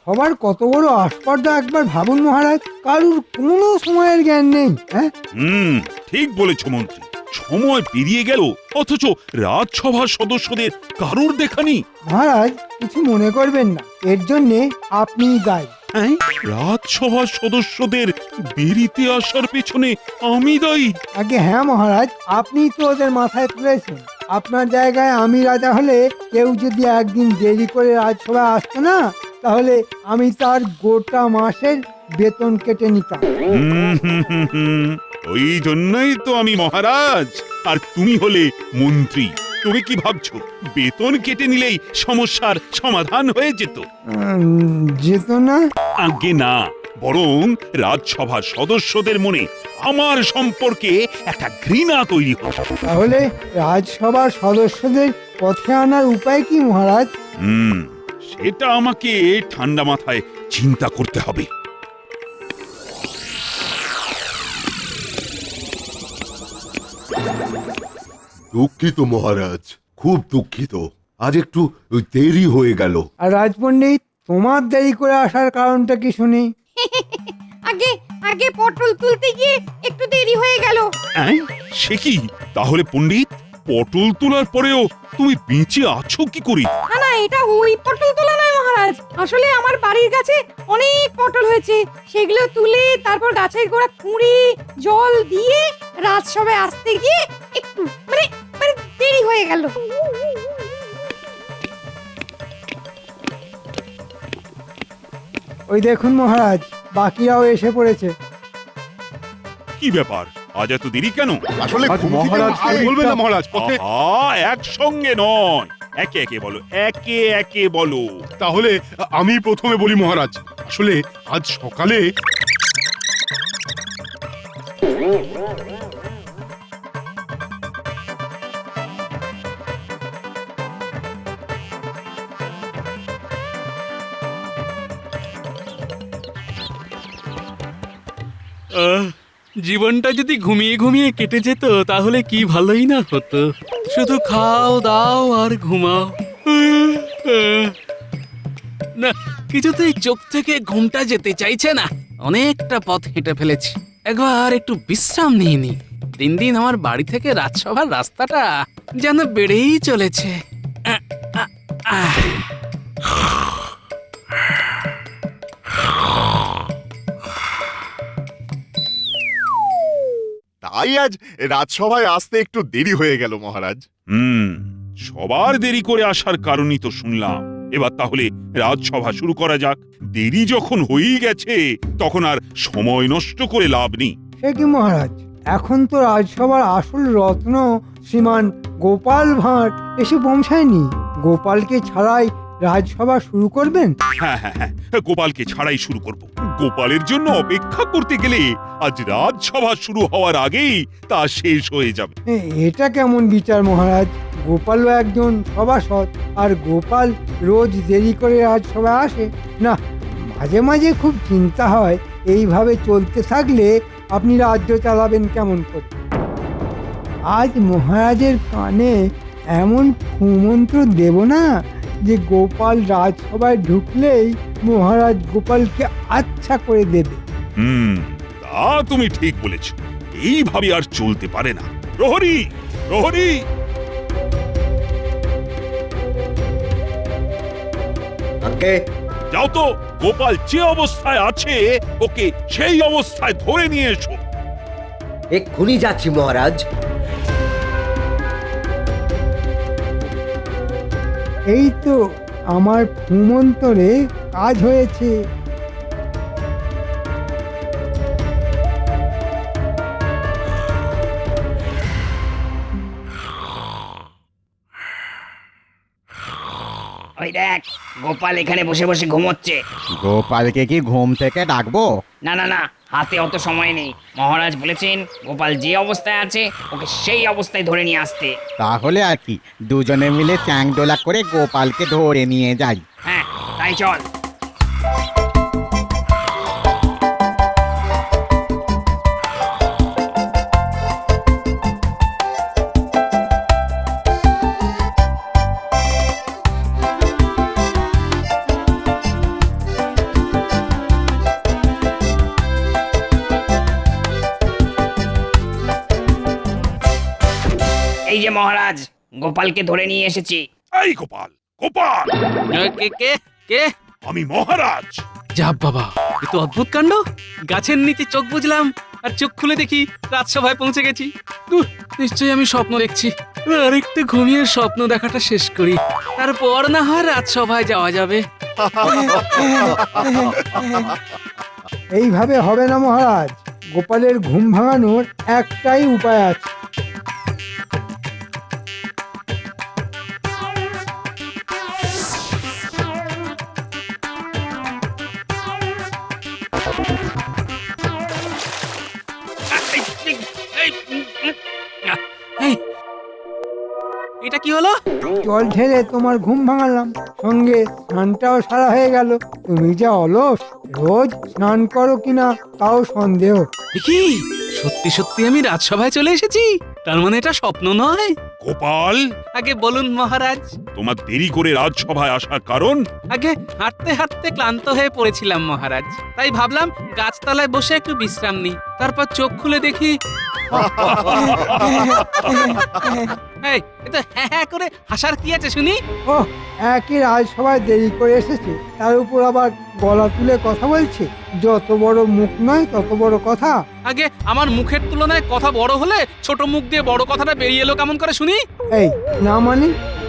রাজসভার কত বড় আস্পর্ধা একবার ভাবুন মহারাজ, কারুর কোনো সময়ের জ্ঞান নেই। হ্যাঁ, ঠিক বলেছ মন্ত্রী। সময় পেরিয়ে গেল অথচ রাজসভার সদস্যদের কারুর দেখা নেই। মহারাজ কিছু মনে করবেন না, এর জন্যে আপনিই দায়ী। হ্যাঁ, রাজসভার সদস্যদের দেরিতে আসার পেছনে আমি দায়ী? আগে হ্যাঁ মহারাজ, আপনিই তো ওদের মাথায় তুলেছেন। আপনার জায়গায় আমি রাজা হলে কেউ যদি একদিন দেরি করে রাজসভায় আসতো না, তাহলে আমি তার গোটা মাসের বেতন কেটে নিতাম। ওই জন্যই তো আমি মহারাজ আর তুমি হলে মন্ত্রী। তুমি কি ভাবছো বেতন কেটে নিলেই সমস্যার সমাধান হয়ে যেত? যেত না? আগে না, বরং রাজসভার সদস্যদের মনে আমার সম্পর্কে একটা ঘৃণা তৈরি হতো। তাহলে রাজসভার সদস্যদের পথে আনার উপায় কি মহারাজ? সেটা আমাকে ঠান্ডা মাথায় চিন্তা করতে হবে। দুঃখিত মহারাজ, খুব দুঃখিত, আজ একটু দেরি হয়ে গেল। আর রাজপণ্ডিত, তোমার দেরি করে আসার কারণটা কি শুনি? আগে আগে পটল তুলতে গিয়ে একটু দেরি হয়ে গেল। সে কি? তাহলে পণ্ডিত, পটল তোলার পরেও তুমি বেঁচে আছো কি করে? না না, এটা ওই পটল তোলা নয় মহারাজ। আসলে আমার বাড়ির কাছে অনেক পটল হয়েছে, সেগুলো তুলে তারপর গাছের গোড়া খুঁড়ে জল দিয়ে রাজসভায় আসতে গিয়ে একটু মানে মানে দেরি হয়ে গেল। ওই দেখুন মহারাজ, বাকিরাও এসে পড়েছে। কি ব্যাপার, আজ এত দেরি কেন? আসলে মহারাজ বলবেন না মহারাজ, একসঙ্গে নয়, একে একে বলো, একে একে বলো। তাহলে আমি প্রথমে বলি মহারাজ। আসলে আজ সকালে জীবনটা যদি ঘুমিয়ে ঘুমিয়ে কেটে যেত তাহলে কি ভালোই না হতো। শুধু খাও দাও আর ঘুমাও। না, কিছুতেই চোখ থেকে ঘুমটা যেতে চাইছে না। অনেকটা পথ হেঁটে ফেলেছি, একবার একটু বিশ্রাম নিয়ে নি। দিন দিন আমার বাড়ি থেকে রাজসভার রাস্তাটা যেন বেড়েই চলেছে। তাই আজ রাজসভায় আসতে একটু দেরি হয়ে গেল মহারাজ। সবার দেরি করে আসার কারণই তো শুনলাম। এবার তাহলে রাজসভা শুরু করা যাক। দেরি যখন হয়েই গেছে তখন আর সময় নষ্ট করে লাভ নেই। সে কি মহারাজ, এখন তো রাজসভার আসল রত্ন শ্রীমান গোপাল ভাঁড় এসে পৌঁছায়নি। গোপালকে ছাড়াই রাজসভা শুরু করবেন? হ্যাঁ, গোপালকে ছাড়াই শুরু করব। গোপালের জন্য অপেক্ষা করতে গেলে আজ রাজসভা শুরু হওয়ার আগেই তা শেষ হয়ে যাবে। এটা কেমন বিচার মহারাজ? গোপালও একজন সভাসদ, আর গোপাল রোজ দেরি করে রাজসভায় আসে না। মাঝে মাঝে খুব চিন্তা হয়, এইভাবে চলতে থাকলে আপনি রাজ্য চালাবেন কেমন করে? আজ মহারাজের কানে এমন কুমন্ত্র দেব না যে গোপাল রাজসভায় ঢুকলেই মহারাজ গোপালকে আচ্ছা করে দেবে। তা তুমি ঠিক বলেছ। এইভাবে আর চলতে পারে না। প্রহরী, প্রহরী! যাও তো, গোপাল যে অবস্থায় আছে ওকে সেই অবস্থায় ধরে নিয়ে এসো। এক্ষুনি যাচ্ছি মহারাজ। এই তো আমার কুমন্তরে কাজ হয়েছে। ওই দেখ, গোপাল এখানে বসে বসে ঘুমোচ্ছে। গোপালকে কি ঘুম থেকে ডাকবো? না না না, হাতে অত সময় নেই। মহারাজ বলেছেন গোপাল যে অবস্থায় আছে ওকে সেই অবস্থায় ধরে নিয়ে আসতে। তাহলে আর কি, দুজনে মিলে চ্যাংদোলা করে গোপালকে ধরে নিয়ে যাই। হ্যাঁ, তাই চল। এই যে মহারাজ, গোপালকে ধরে নিয়ে এসেছি। এই গোপাল, গোপাল, কে কে কে আমি মহারাজ। যা বাবা, এ তো অদ্ভুত কাণ্ড। গাছের নিচে চোখ বুঝলাম আর চোখ খুলে দেখি রাজসভায় পৌঁছে গেছি। দূর, নিশ্চয়ই আমি স্বপ্ন দেখছি। আরেকটু ঘুমিয়ে স্বপ্ন দেখাটা শেষ করি, তারপর না হয় রাজসভায় যাওয়া যাবে। এইভাবে হবে না মহারাজ, গোপালের ঘুম ভাঙানোর একটাই উপায় আছে। এই, এটা কি হলো? জল ঢেলে তোমার ঘুম ভাঙালাম, সঙ্গে স্নানটাও সারা হয়ে গেল। তুমি যা অলস, রোজ স্নান করো কিনা তাও সন্দেহ। কি সত্যি সত্যি আমি রাজসভায় চলে এসেছি? তার মানে এটা স্বপ্ন নয়? গোপাল, আগে বলুন মহারাজ। তোমার দেরি করে রাজসভায় আসার কারণ? আগে হাঁটতে হাঁটতে ক্লান্ত হয়ে পড়েছিলাম মহারাজ, তাই ভাবলাম গাছতলায় বসে একটু বিশ্রাম নিই। তারপর চোখ খুলে দেখি এই, এ তো হ্যাঁ হ্যাঁ করে হাসার কি আছে শুনি? ও, একই রাজসভায় দেরি করে এসেছে, তার উপর আবার গলা তুলে কথা বলছে। যত বড় মুখ নয় তত বড় কথা। আগে আমার মুখের তুলনায় কথা বড় হলে ছোট মুখ দিয়ে বড় কথাটা বেরিয়ে এলো কেমন করে শুনি? এই না মানে,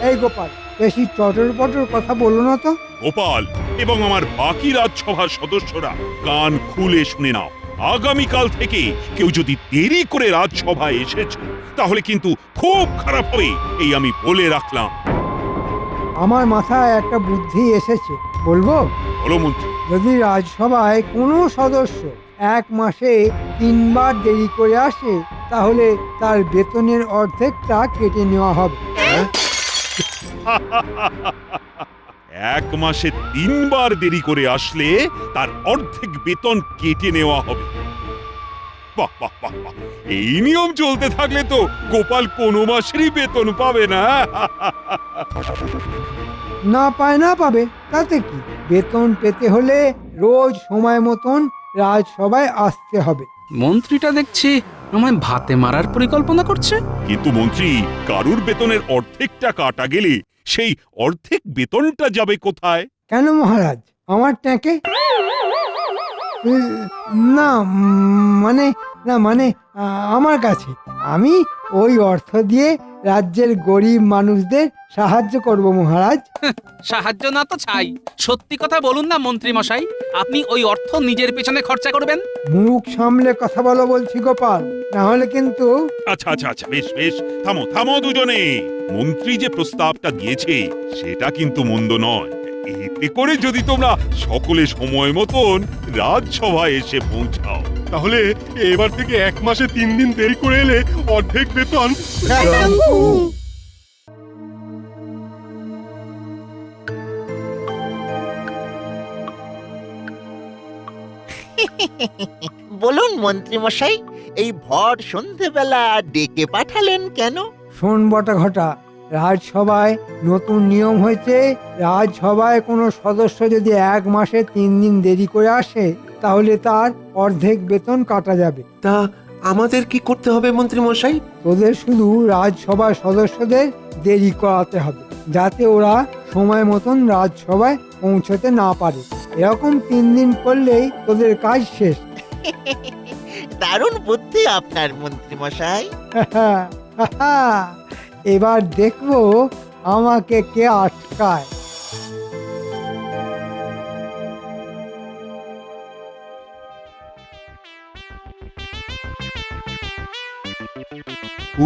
এই গোপাল, বেশি চটর পটর কথা বলো না তো। গোপাল এবং আমার বাকি রাজসভার সদস্যরা কান খুলে শুনে নাও, আগামীকাল থেকে কেউ যদি দেরি করে রাজসভায় এসেছো তাহলে কিন্তু খুব খারাপ হবে, এই আমি বলে রাখলাম। আমার মাথায় একটা বুদ্ধি এসেছে, বলবো? বলো মন্ত্রী। যদি রাজসভায় কোনো সদস্য 1 মাসে 3 বার দেরি করে আসে, তাহলে তার বেতনের অর্ধেকটা কেটে নেওয়া হবে। 1 মাসে 3 বার দেরি করে আসলে তার অর্ধেক বেতন কেটে নেওয়া হবে। বাহ বাহ বাহ বাহ, এই নিয়ম চলতে থাকলে তো গোপাল কোনো মাসেরই বেতন পাবে না। না পায় না পাবে, তাতে কি? বেতন পেতে হলে রোজ সময় মতন রাজসভায় আসতে হবে। মন্ত্রীটা দেখছি আমায় ভাতে মারার পরিকল্পনা করছে। কিন্তু মন্ত্রী, কারুর বেতনের অর্ধেকটা কাটা গেলে সেই অর্ধেক বেতনটা যাবে কোথায়? কেন মহারাজ, আমার ট্যাঁকে? না মানে, না মানে আমার কাছে। আমি ওই অর্থ দিয়ে রাজ্যের গরিব মানুষদের সাহায্য করব মহারাজ। সাহায্য না তো চাই, সত্যি কথা বলুন না মন্ত্রী মশাই, আপনি ওই অর্থ নিজের পেছনে খরচা করবেন? মুখ সামলে কথা বলো বলছি গোপাল, না হলে কিন্তু। আচ্ছা আচ্ছা আচ্ছা, বেশ বেশ, থামো থামো দুজনে। মন্ত্রী যে প্রস্তাবটা দিয়েছে সেটা কিন্তু মন্দ নয়। এতে করে যদি তোমরা সকলে সময় মতন রাজসভায় এসে পৌঁছাও, তাহলে এবার থেকে 1 মাসে 3 দিন দেরি করে এলে অর্ধেক বেতন। বলুন মন্ত্রী মশাই, এই ভর সন্ধেবেলা ডেকে পাঠালেন কেন? শোন বটা ঘটা, রাজসভায় নতুন নিয়ম হয়েছে, রাজসভায় কোনো সদস্য যদি 1 মাসে 3 দিন দেরি করে আসে, তাহলে তার অর্ধেক বেতন কাটা যাবে। তা আমাদের কি করতে হবে মন্ত্রী মশাই? তোদের শুধু রাজসভার সদস্যদের দেরি করাতে হবে, যাতে ওরা সময় মতন রাজসভায় পৌঁছতে না পারে। এরকম 3 দিন করলেই তোদের কাজ শেষ। দারুণ বুদ্ধি আপনার মন্ত্রী মশাই। এবার দেখবো আমাকে কে আটকায়।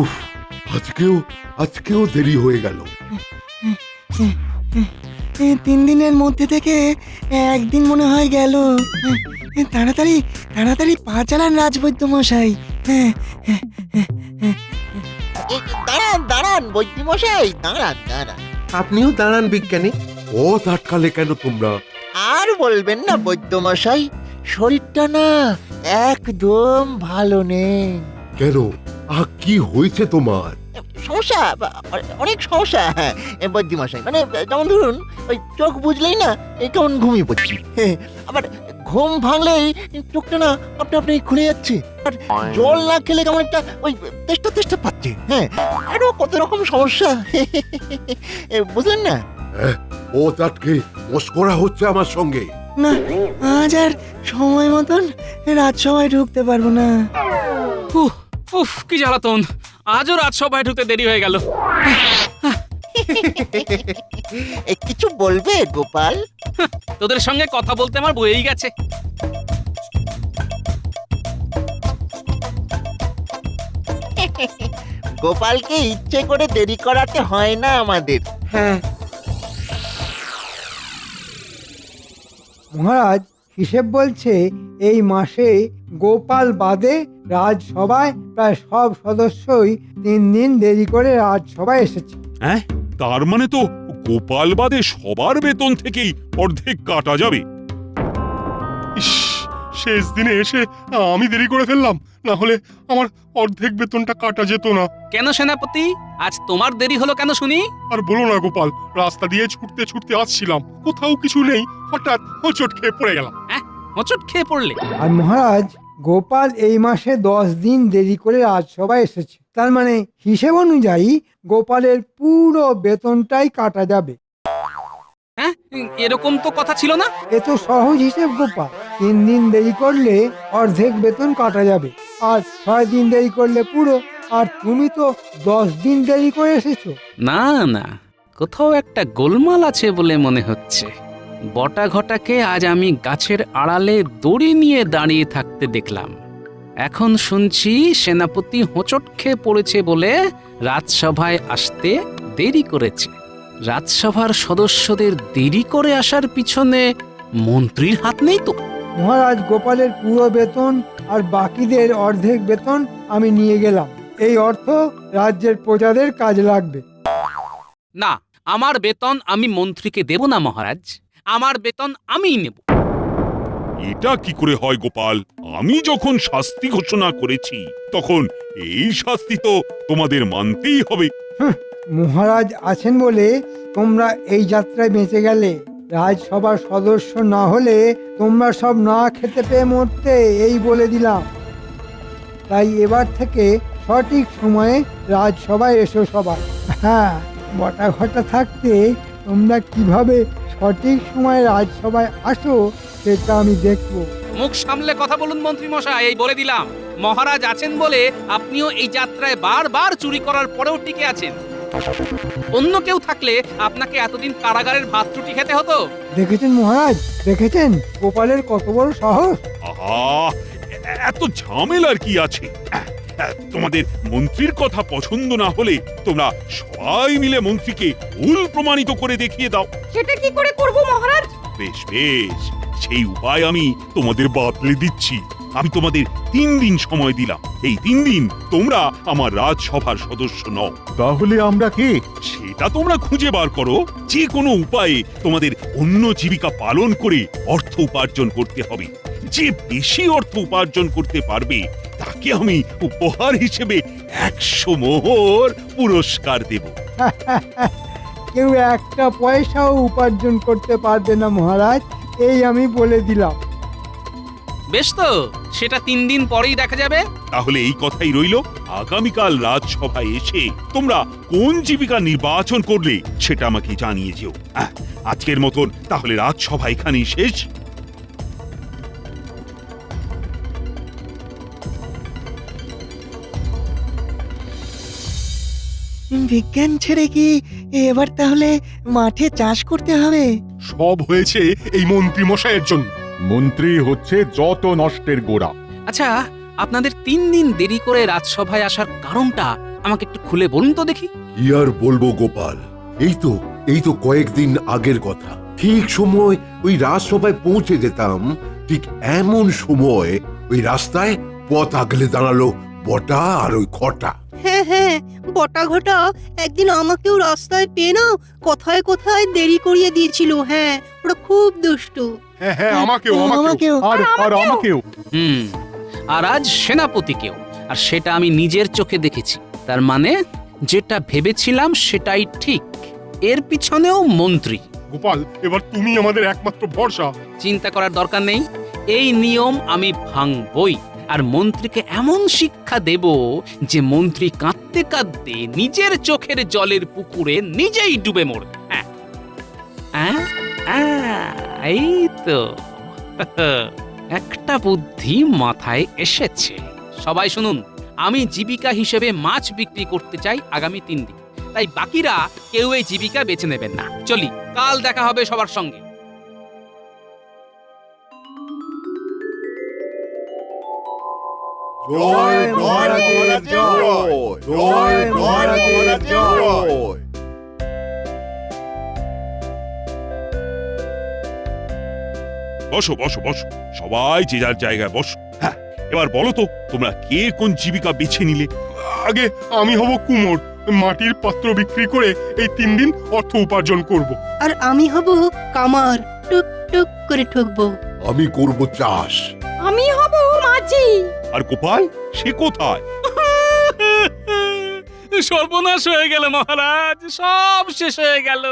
উফ, আজকেও দেরি হয়ে গেল। 3 দিনের মধ্যে থেকে 1 দিন মনে হয় গেল। তাড়াতাড়ি তাড়াতাড়ি পা চালান রাজবৈদ্য মশাই। দাঁড়ান দাঁড়ান বৈদ্য মশাই, দাঁড়ান দাঁড়ান। আপনিও দাঁড়ান বিজ্ঞানী। পথ আটকালে কেন তোমরা? আর বলবেন না বৈদ্য মশাই, শরীরটা না একদম ভালো নেই। কেন? কি হয়েছে তোমার? সমস্যা, অনেক সমস্যা। হ্যাঁ বৈদ্য মশাই, মানে যেমন ধরুন, ওই চোখ বুঝলেই না কেমন ঘুমিয়ে পড়ছি। আবার ঘুম ভাঙলেই চোখটা না আপনি আপনি খুলে যাচ্ছে আর জল না খেলে কেমন একটা ওই তেষ্টা তেষ্টা পাচ্ছে। হ্যাঁ, আরো কত রকম সমস্যা বুঝলেন না? ও তাটকে মস্করা হচ্ছে আমার সঙ্গে। না, আজ আর সময় মতন রাজসভায় ঢুকতে পারবো না। উফ, উফ কি জ্বালাতন, আজও রাজসভায় ঢুকতে দেরি হয়ে গেল। কিছু বলবে গোপাল? তোদের সঙ্গে কথা বলতে আমার বয়েই গেছে। গোপালকে ইচ্ছে করে দেরি করাতে হয় না আমাদের। হ্যাঁ, মহারাজ হিসেব বলছে এই মাসে গোপাল বাদে রাজসভায় প্রায় সব সদস্যই 3 দিন দেরি করে রাজসভায় এসেছে। হ্যাঁ, তার মানে তো গোপাল বাদে সবার বেতন থেকেই অর্ধেক কাটা যাবে। ইস, শেষ দিনে এসে আমি দেরি করে ফেললাম, না হলে আমার অর্ধেক বেতনটা কাটা যেত না। কেন সেনাপতি, আজ তোমার দেরি হলো কেন শুনি? আর বলো না গোপাল, রাস্তা দিয়ে ছুটতে ছুটতে আসছিলাম, কোথাও কিছু নেই, হঠাৎ হোঁচট খেয়ে পড়ে গেলাম। হোঁচট খেয়ে পড়লে? আর মহারাজ গোপাল এই মাসে 10 দিন দেরি করে রাজসভায় এসেছে, তার মানে হিসেব অনুযায়ী গোপালের পুরো বেতনটাই কাটা যাবে। হ্যাঁ, এরকম তো কথা ছিল না। এ তো সহজ হিসেব গোপাল। 3 দিন দেরি করলে অর্ধেক বেতন কাটা যাবে, আর 6 দিন দেরি করলে পুরো। আর তুমি তো 10 দিন দেরি করে এসেছো। না না, কোথাও একটা গোলমাল আছে বলে মনে হচ্ছে। বটা ঘটাকে আজ আমি গাছের আড়ালে দড়ি নিয়ে দাঁড়িয়ে থাকতে দেখলাম। এখন শুনছি সেনাপতি হোঁচট খেয়ে পড়েছে বলে রাজসভায় আসতে দেরি করেছে। রাজসভার সদস্যদের দেরি করে আসার পিছনে মন্ত্রীর হাত নেই তো? মহারাজ গোপালের পুরো বেতন আর বাকিদের অর্ধেক বেতন আমি নিয়ে গেলাম। এই অর্থ রাজ্যের প্রজাদের কাজে লাগবে। না, আমার বেতন আমি মন্ত্রীকে দেব না মহারাজ, আমার বেতন আমিই নেব। এটা কি করে হয় গোপাল? আমি যখন শাস্তি ঘোষণা করেছি তখন এই শাস্তি তো তোমাদের মানতেই হবে। মহারাজ আছেন বলে তোমরা এই যাত্রায় বেঁচে গেলে। রাজসভার সদস্য না হলে তোমরা সব না খেতে পেয়ে মরতে, এই বলে দিলাম। তাই এবার থেকে সঠিক সময়ে রাজসভায় এসো সবাই। হ্যাঁ, বটা ঘটা থাকতে তোমরা কিভাবে সঠিক সময়ে রাজসভায় আসো সেটা আমি দেখব। মুখ সামলে কথা বলুন মন্ত্রী মশাই, এই বলে দিলাম। মহারাজ আছেন বলে আপনিও এই যাত্রায় বারবার চুরি করার পরেও টিকে আছেন। অন্য কেউ থাকলে আপনাকে এতদিন কারাগারের ভাত রুটি খেতে হতো। দেখেছেন মহারাজ, দেখেছেন গোপালের কত বড় সাহস। আহা, এত ঝামেলার কি আছে? তোমাদের মন্ত্রীর কথা পছন্দ না হলে তোমরা সবাই মিলে মন্ত্রীকে ভুল প্রমাণিত করে দেখিয়ে দাও। সেটা কি করে করব মহারাজ? বেশ বেশ, সেই উপায় আমি তোমাদের বাতলে দিচ্ছি। আমি তোমাদের 3 দিন সময় দিলাম। এই 3 দিন তোমরা আমার রাজসভার সদস্য নও। তাহলে আমরা কি? সেটা তোমরা খুঁজে বার করো। যে কোনো উপায়ে তোমাদের অন্য জীবিকা পালন করে অর্থ উপার্জন করতে হবে। যে বেশি অর্থ উপার্জন করতে পারবে তাকে আমি উপহার হিসেবে 100 মোহর পুরস্কার দেব। কেউ একটা পয়সাও উপার্জন করতে পারবে না মহারাজ, এই আমি বলে দিলাম। বেশ তো, সেটা 3 দিন পরেই দেখা যাবে। তাহলে এই কথাই রইল, আগামীকাল রাজসভায় এসে তোমরা কোন জীবিকা নির্বাচন করলে সেটা আমাকে জানিয়ে যেও। আজকের মতন তাহলে রাজসভা এখানেই শেষ। বিজ্ঞান ছেড়ে কি এবার তাহলে মাঠে চাষ করতে হবে? সব হয়েছে এই মন্ত্রী মশাইয়ের জন্য। মন্ত্রী হচ্ছে যত নষ্টের গোড়া। আচ্ছা, আপনাদের 3 দিন দেরি করে রাজসভায় আসার কারণটা আমাকে একটু খুলে বলুন তো দেখি। কি আর বলবো গোপাল, এই তো কয়েকদিন আগের কথা। ঠিক সময় ওই রাজসভায় পৌঁছে যেতাম, ঠিক এমন সময় ওই রাস্তায় পথ আগলে দাঁড়ালো বটা আর ওই খটা। হ্যাঁ হ্যাঁ, বটা ঘটা একদিন আমাকেও রাস্তায় পেয়ে না কোথায় কোথায় দেরি করিয়ে দিয়েছিল। হ্যাঁ, ওরা খুব দুষ্টু। হ্যাঁ হ্যাঁ, আমাকেও আমাকেও আর আমাকেও। আর আজ সেনাপতিকেও, আর সেটা আমি নিজের চোখে দেখেছি। তার মানে যেটা ভেবেছিলাম সেটাই ঠিক। এর পিছনেও মন্ত্রী। গোপাল, এবার তুমি আমাদের একমাত্র ভরসা। চিন্তা করার দরকার নেই, এই নিয়ম আমি ভাঙবই। আর মন্ত্রীকে এমন শিক্ষা দেব যে মন্ত্রী কাঁদতে কাঁদতে নিজের চোখের জলের পুকুরে নিজেই ডুবে মরবে। হ্যাঁ এই তো একটা বুদ্ধি মাথায় এসেছে। সবাই শুনুন, আমি জীবিকা হিসেবে মাছ বিক্রি করতে চাই আগামী 3 দিন। তাই বাকিরা কেউ এই জীবিকা বেছে নেবেন না। চলি, কাল দেখা হবে সবার সঙ্গে। জয় মহারাজের জয়, জয় মহারাজের জয়। বসো বসো বসো, সবাই যে যার জায়গায় বসো। হ্যাঁ, এবার বলো তো তোমরা কে কোন জীবিকা বেছে নিলে? আগে আমি হব কুমোর, মাটির পাত্র বিক্রি করে এই 3 দিন অর্থ উপার্জন করব। আর আমি হব কামার, টুক টুক করে ঠুকবো। আমি করব চাষ। আমি হব মাঝি। আর গোপাল সে কোথায়? সর্বনাশ হয়ে গেল মহারাজ, সব শেষ হয়ে গেল।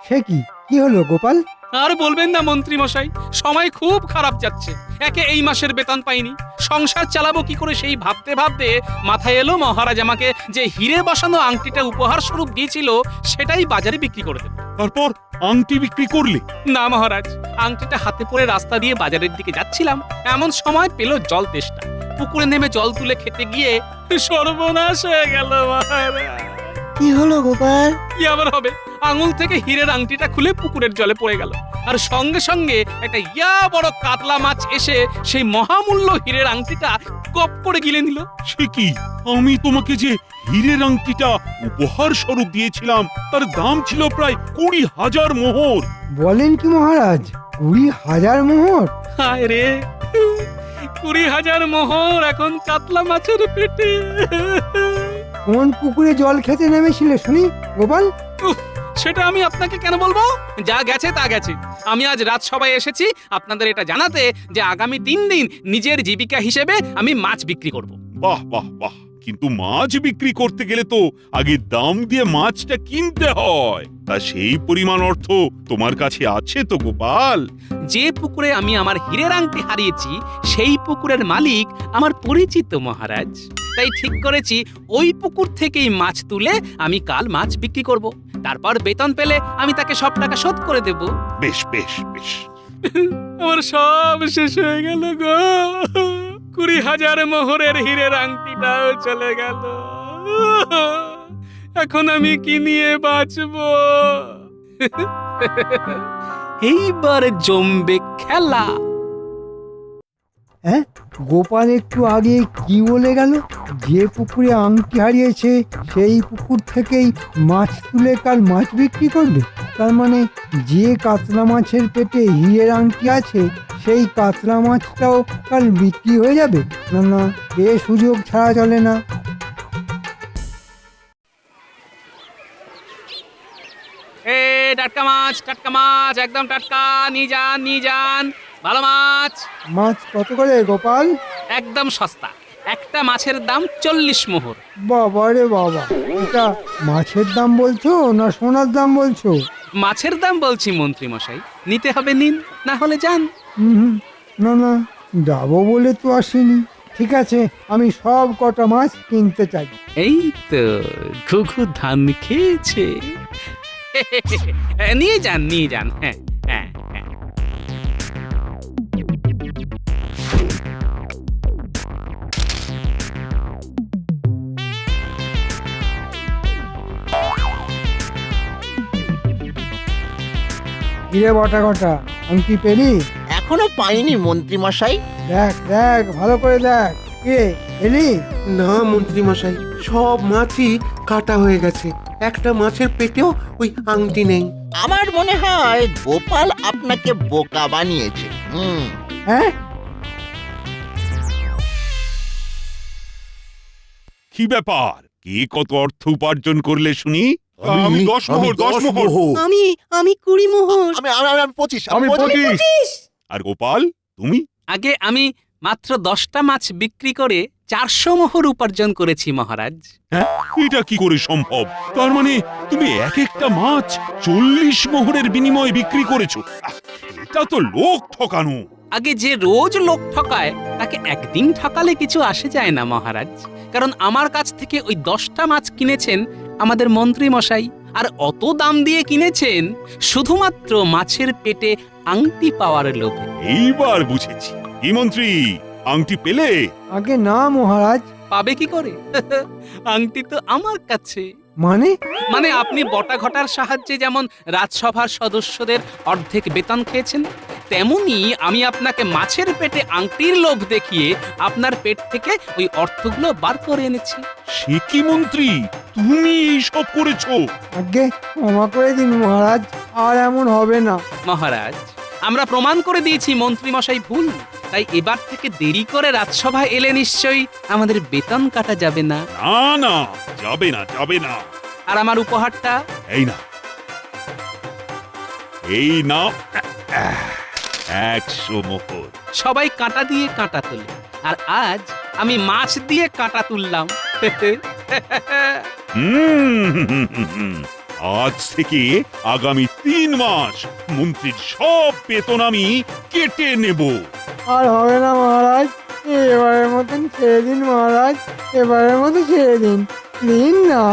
সে কি হলো গোপাল? আর বলবেন না মন্ত্রী মশাই, সময় খুব খারাপ যাচ্ছে। একে এই মাসের বেতন পাইনি, সংসার চালাবো কি করে সেই ভাবতে ভাবতে মাথায় এলো মহারাজ আমাকে যে হিরে বসানো আংটিটা উপহার স্বরূপ দিয়েছিল সেটাই বাজারে বিক্রি করে দেব। তারপর আংটি বিক্রি করলে? না মহারাজ, আংটিটা হাতে পরে রাস্তা দিয়ে বাজারের দিকে যাচ্ছিলাম, এমন সময় পেল জল তেষ্টা। পুকুরে নেমে জল তুলে খেতে গিয়ে সর্বনাশ হয়ে গেল মহারাজ। কি হলো গোপাল? কি আবার হবে, আঙুল থেকে হীরের আংটিটা খুলে পুকুরের জলে পড়ে গেল। আর সঙ্গে সঙ্গে একটা ইয়া বড় কাতলা মাছ এসে সেই মহামূল্য হীরের আংটিটা গপ করে গিলে নিল। সে কি, আমি তোমাকে যে হীরের আংটিটা উপহার স্বরূপ দিয়েছিলাম তার দাম ছিল প্রায় 20,000 মোহর। বলেন কি মহারাজ, 20,000 মোহর? হায় রে, 20,000 মোহর এখন কাতলা মাছের পেটে। কোন পুকুরে জল খেতে নেমেছিলে শুনি গোপাল? সেটা আমি আপনাকে কেন বলবো? যা গেছে তা গেছে। আমি আজ রাজসভায় এসেছি আপনাদের এটা জানাতে যে আগামী 3 দিন নিজের জীবিকা হিসেবে আমি মাছ বিক্রি করব। বাহ বাহ বাহ, কিন্তু মাছ বিক্রি করতে গেলে তো আগে দাম দিয়ে মাছটা কিনতে হয়। তা সেই পরিমাণ অর্থ তোমার কাছে আছে তো গোপাল? যে পুকুরে আমি আমার হীরের আংটি হারিয়েছি সেই পুকুরের মালিক আমার পরিচিত মহারাজ। তাই ঠিক করেছি ওই পুকুর থেকেই মাছ তুলে আমি কাল মাছ বিক্রি করব। তারপর বেতন পেলে আমি তাকে সব টাকা শোধ করে দেব। বেশ বেশ বেশ। আমার সব শেষ হয়ে গেল গো, 20,000 মোহরের হীরের আংটিটাও চলে গেল। এখন আমি কি নিয়ে বাঁচবো? এইবার জমবে খেলা। হ্যাঁ, গোপাল একটু আগে কি বলে গেল? যে পুকুরে আংটি হারিয়েছে সেই পুকুর থেকেই মাছ তুলে কাল মাছ বিক্রি করবে। তার মানে যে কাতলা মাছের পেটে হীরের আংটি আছে সেই কাতলা মাছটাও কাল বিক্রি হয়ে যাবে। না না, এ সুযোগ ছাড়া চলে না। টাটকা মাছ একদম টাটকা, নিয়ে যান নিয়ে যান। ভালো মাছ। মাছ কত করে গোপাল? একদম সস্তা, একটা মাছের দাম 40 মোহর। বাবা রে বাবা, এটা মাছের দাম বলছো না সোনার দাম বলছো? মাছের দাম বলছি মন্ত্রী মশাই, নিতে হবে নিন, না হলে যান। না না, যাবো বলে তো আসিনি। ঠিক আছে, আমি সব কটা মাছ কিনতে চাই। এই তো ঘুঘু ধান খেয়েছে। নিয়ে যান নিয়ে যান। হ্যাঁ হ্যাঁ হ্যাঁ। কিরে বটা কটা, আংটি পেলি? এখনো পাইনি মন্ত্রী মশাই। দেখ দেখ, ভালো করে দেখ। কে এলি? না মন্ত্রী মশাই, সব মাছই কাটা হয়ে গেছে। একটা মাছের পেটেও ওই আংটি নেই। আমার মনে হয় গোপাল আপনাকে বোকা বানিয়েছে। হ্যাঁ, কি ব্যাপার, কে কত অর্থ উপার্জন করলে শুনি? আমি 10 মোহর, 10 মোহর। আমি 20 মোহর। আমি 25। আমি 25। আর গোপাল তুমি? আগে আমি মাত্র 10টা মাছ বিক্রি করে 400 মোহর উপার্জন করেছি মহারাজ। হ্যাঁ, এটা কি করে সম্ভব? তার মানে তুমি এক একটা মাছ 40 মোহরের বিনিময়ে বিক্রি করেছো? এটা তো লোক ঠকানো। আগে যে রোজ লোক ঠকায় তাকে একদিন ঠকালে কিছু আসে যায় না মহারাজ, কারণ আমার কাছ থেকে ওই 10টা মাছ কিনেছেন আমাদের মন্ত্রী মশাই, আর অত দাম দিয়ে কিনেছেন শুধুমাত্র মাছের পেটে আংটি পাওয়ার লোভে। এইবার বুঝেছি। কি মন্ত্রী, আংটি পেলে? আগে না মহারাজ। পাবে কি করে? আংটি তো আমার কাছে। মানে আপনি বটা ঘটার সাহায্যে যেমন রাজসভার সদস্যদের অর্ধেক বেতন খেয়েছেন, তেমনি আমি আপনাকে মাছের পেটে আংটির লোভ দেখিয়ে আপনার পেট থেকে ওই অর্থগুলো বার করে এনেছি। সে কি মন্ত্রী, তুমি এইসব করেছো? আগে ক্ষমা করে দিন মহারাজ, আর এমন হবে না। মহারাজ, আমরা প্রমাণ করে দিয়েছি মন্ত্রী মশাই ভুল, তাই এবার থেকে দেরি করে রাজসভা এলে নিশ্চয়ই আমাদের বেতন কাটা যাবে না। না না, যাবে না, যাবে না। আর আমার উপহারটা? এই না, এই না, 100 মোহর। সবাই কাঁটা দিয়ে কাঁটা তোলে, আর আজ আমি মাছ দিয়ে কাঁটা তুললাম। আজ থেকে আগামী 3 মাস মন্ত্রীর সব বেতন আমি কেটে নেব। আর হবে না মহারাজ, এবারের মতন ছেড়ে দিন মহারাজ, এবারের মতো ছেড়ে দিন, দিন না।